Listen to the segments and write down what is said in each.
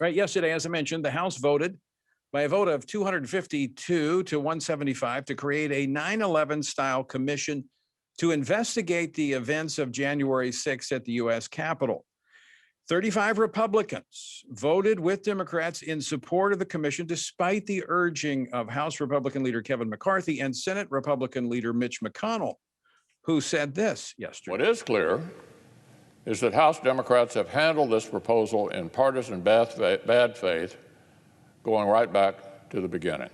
Right. Yesterday, as I mentioned, the House voted by a vote of 252 to 175 to create a 9/11 style commission to investigate the events of January 6th at the U.S. Capitol. 35 Republicans voted with Democrats in support of the commission, despite the urging of House Republican leader Kevin McCarthy and Senate Republican leader Mitch McConnell, who said this yesterday. What is clear is that House Democrats have handled this proposal in partisan bad faith, going right back to the beginning.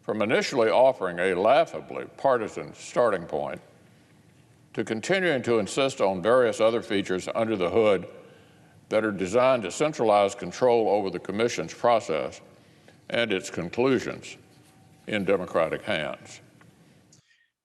From initially offering a laughably partisan starting point to continuing to insist on various other features under the hood that are designed to centralize control over the commission's process and its conclusions in Democratic hands.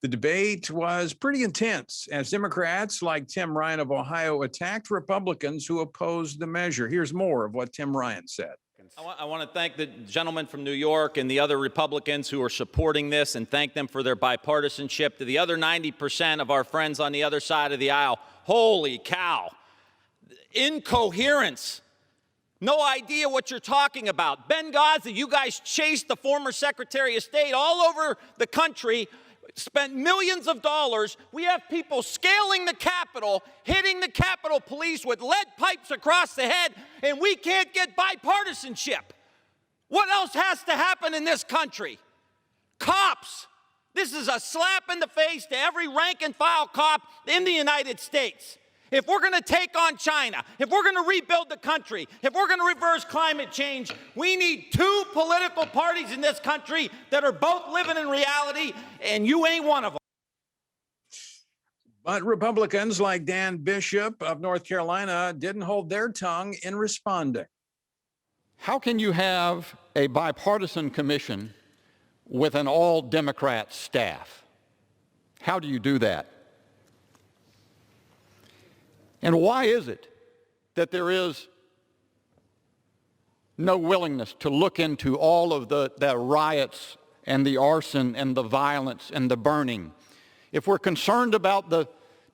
The debate was pretty intense as Democrats like Tim Ryan of Ohio attacked Republicans who opposed the measure. Here's more of what Tim Ryan said. I want to thank the gentleman from New York and the other Republicans who are supporting this and thank them for their bipartisanship. To the other 90% of our friends on the other side of the aisle, holy cow. Incoherence. No idea what you're talking about. Benghazi, you guys chased the former Secretary of State all over the country, spent millions of dollars. We have people scaling the Capitol, hitting the Capitol Police with lead pipes across the head, and we can't get bipartisanship. What else has to happen in this country? Cops. This is a slap in the face to every rank and file cop in the United States. If we're going to take on China, if we're going to rebuild the country, if we're going to reverse climate change, we need two political parties in this country that are both living in reality, and you ain't one of them. But Republicans like Dan Bishop of North Carolina didn't hold their tongue in responding. How can you have a bipartisan commission with an all-Democrat staff? How do you do that? And why is it that there is no willingness to look into all of the riots and the arson and the violence and the burning? If we're concerned about the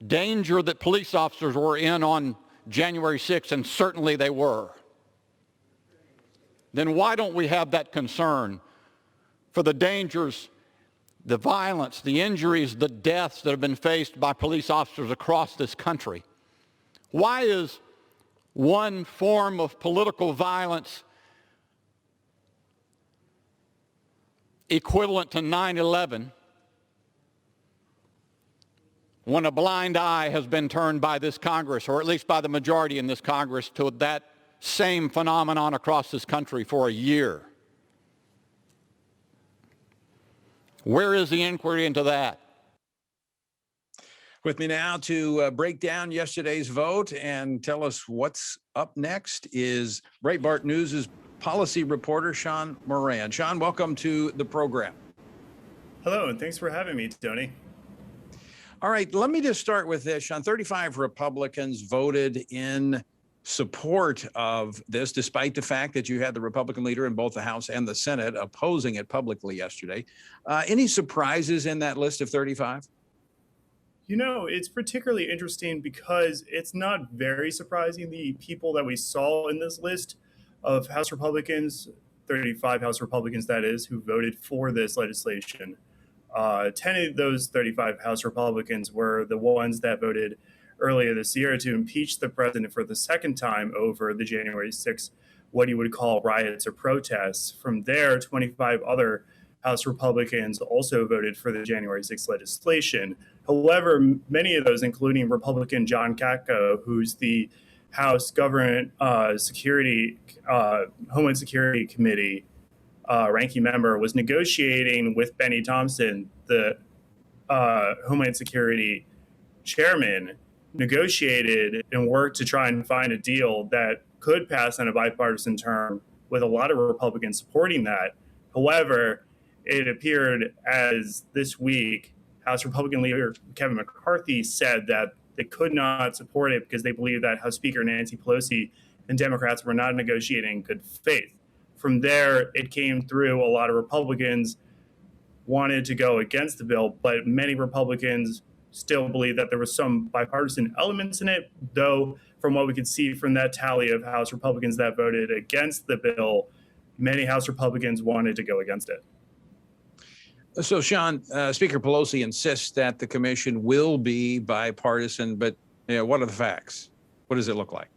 danger that police officers were in on January 6th, and certainly they were, then why don't we have that concern for the dangers, the violence, the injuries, the deaths that have been faced by police officers across this country? Why is one form of political violence equivalent to 9/11 when a blind eye has been turned by this Congress, or at least by the majority in this Congress, to that same phenomenon across this country for a year? Where is the inquiry into that? With me now to break down yesterday's vote and tell us what's up next is Breitbart News' policy reporter, Sean Moran. Sean, welcome to the program. Hello, and thanks for having me, Tony. All right, let me just start with this, Sean. 35 Republicans voted in support of this, despite the fact that you had the Republican leader in both the House and the Senate opposing it publicly yesterday. Any surprises in that list of 35? You know, it's particularly interesting because it's not very surprising the people that we saw in this list of House Republicans, 35 House Republicans, that is, who voted for this legislation. 10 of those 35 House Republicans were the ones that voted earlier this year to impeach the president for the second time over the January 6th, what you would call riots or protests. From there, 25 other House Republicans also voted for the January 6th legislation. However, many of those, including Republican John Katko, who's the House Government Homeland Security Committee ranking member, was negotiating with Benny Thompson, the Homeland Security chairman, negotiated and worked to try and find a deal that could pass on a bipartisan term, with a lot of Republicans supporting that. However, it appeared as this week, House Republican leader Kevin McCarthy said that they could not support it because they believe that House Speaker Nancy Pelosi and Democrats were not negotiating in good faith. From there, it came through. A lot of Republicans wanted to go against the bill, but many Republicans still believe that there were some bipartisan elements in it, though from what we could see from that tally of House Republicans that voted against the bill, many House Republicans wanted to go against it. So, Sean, Speaker Pelosi insists that the commission will be bipartisan, but what are the facts? What does it look like?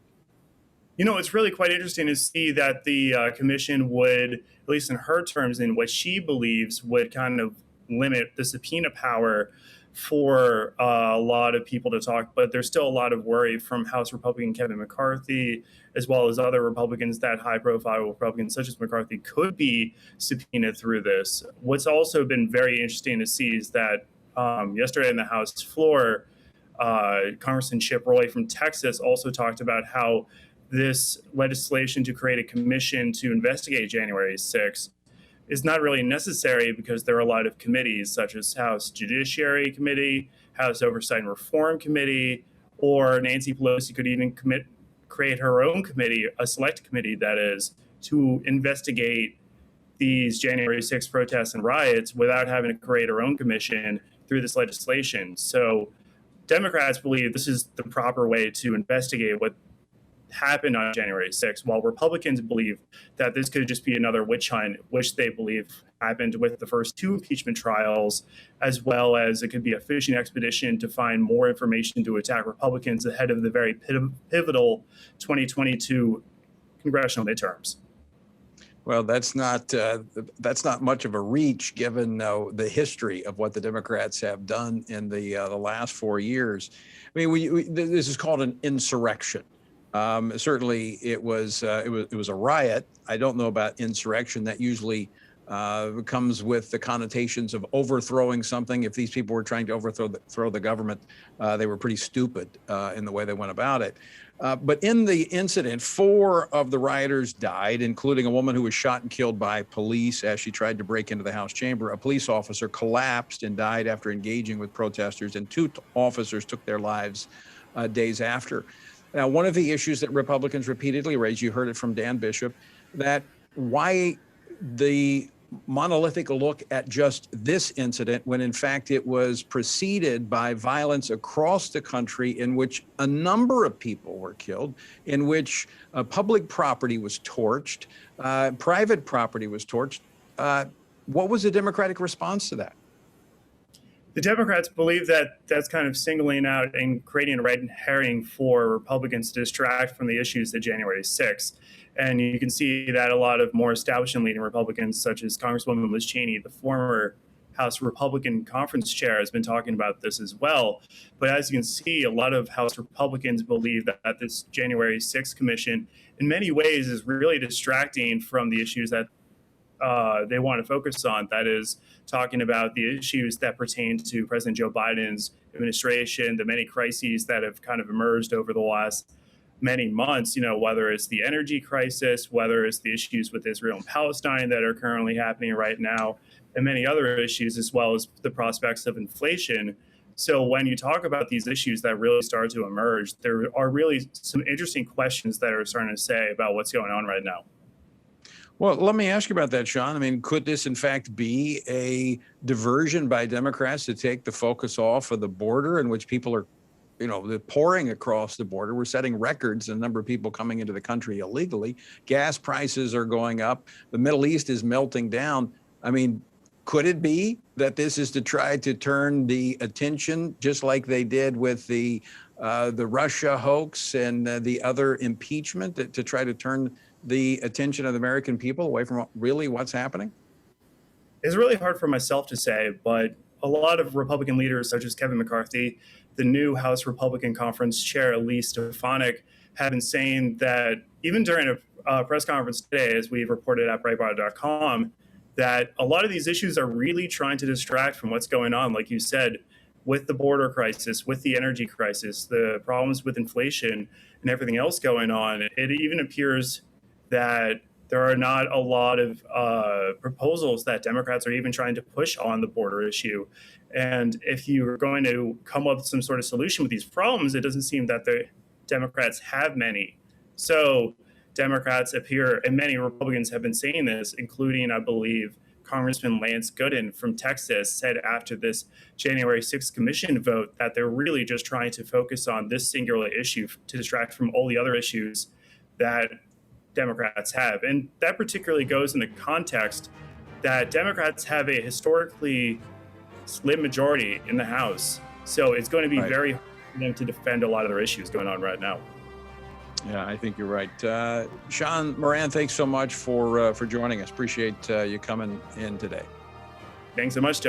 It's really quite interesting to see that the commission would, at least in her terms, in what she believes would kind of limit the subpoena power for a lot of people to talk. But there's still a lot of worry from House Republican Kevin McCarthy, as well as other Republicans, that high-profile Republicans such as McCarthy could be subpoenaed through this. What's also been very interesting to see is that yesterday in the House floor, Congressman Chip Roy from Texas also talked about how this legislation to create a commission to investigate January 6th is not really necessary because there are a lot of committees such as House Judiciary Committee, House Oversight and Reform Committee, or Nancy Pelosi could even create her own committee, a select committee that is, to investigate these January 6th protests and riots without having to create her own commission through this legislation. So Democrats believe this is the proper way to investigate what happened on January 6th, while Republicans believe that this could just be another witch hunt, which they believe happened with the first two impeachment trials, as well as it could be a fishing expedition to find more information to attack Republicans ahead of the very pivotal 2022 congressional midterms. Well, that's not much of a reach, given the history of what the Democrats have done in the last 4 years. I mean, this is called an insurrection. Certainly, it was a riot. I don't know about insurrection. That usually comes with the connotations of overthrowing something. If these people were trying to overthrow the government, they were pretty stupid in the way they went about it. But in the incident, 4 of the rioters died, including a woman who was shot and killed by police as she tried to break into the House chamber. A police officer collapsed and died after engaging with protesters, and 2 officers took their lives days after. Now, one of the issues that Republicans repeatedly raise, you heard it from Dan Bishop, that why the monolithic look at just this incident when in fact it was preceded by violence across the country in which a number of people were killed, in which public property was torched, private property was torched. What was the Democratic response to that? The Democrats believe that that's kind of singling out and creating a red herring for Republicans to distract from the issues of January 6th. And you can see that a lot of more establishment leading Republicans, such as Congresswoman Liz Cheney, the former House Republican Conference Chair, has been talking about this as well. But as you can see, a lot of House Republicans believe that this January 6th commission, in many ways, is really distracting from the issues that they want to focus on. That is, talking about the issues that pertain to President Joe Biden's administration, the many crises that have kind of emerged over the last many months, whether it's the energy crisis, whether it's the issues with Israel and Palestine that are currently happening right now, and many other issues, as well as the prospects of inflation. So when you talk about these issues that really start to emerge, there are really some interesting questions that are starting to say about what's going on right now. Well, let me ask you about that, Sean. I mean, could this in fact be a diversion by Democrats to take the focus off of the border, in which people are, they're pouring across the border? We're setting records in the number of people coming into the country illegally. Gas prices are going up. The Middle East is melting down. I mean, could it be that this is to try to turn the attention, just like they did with the Russia hoax and the other impeachment, to try to turn the attention of the American people away from really what's happening? It's really hard for myself to say, but a lot of Republican leaders, such as Kevin McCarthy, the new House Republican Conference Chair, Elise Stefanik, have been saying that even during a press conference today, as we've reported at Breitbart.com, that a lot of these issues are really trying to distract from what's going on, like you said, with the border crisis, with the energy crisis, the problems with inflation, and everything else going on. It even appears that there are not a lot of proposals that Democrats are even trying to push on the border issue. And if you're going to come up with some sort of solution with these problems, it doesn't seem that the Democrats have many. So Democrats appear, and many Republicans have been saying this, including, I believe, Congressman Lance Gooden from Texas said after this January 6th commission vote that they're really just trying to focus on this singular issue to distract from all the other issues that Democrats have. And that particularly goes in the context that Democrats have a historically slim majority in the House. So it's going to be Right. very hard for them to defend a lot of their issues going on right now. Yeah, I think you're right. Sean Moran, thanks so much for joining us. Appreciate you coming in today. Thanks so much, Joe.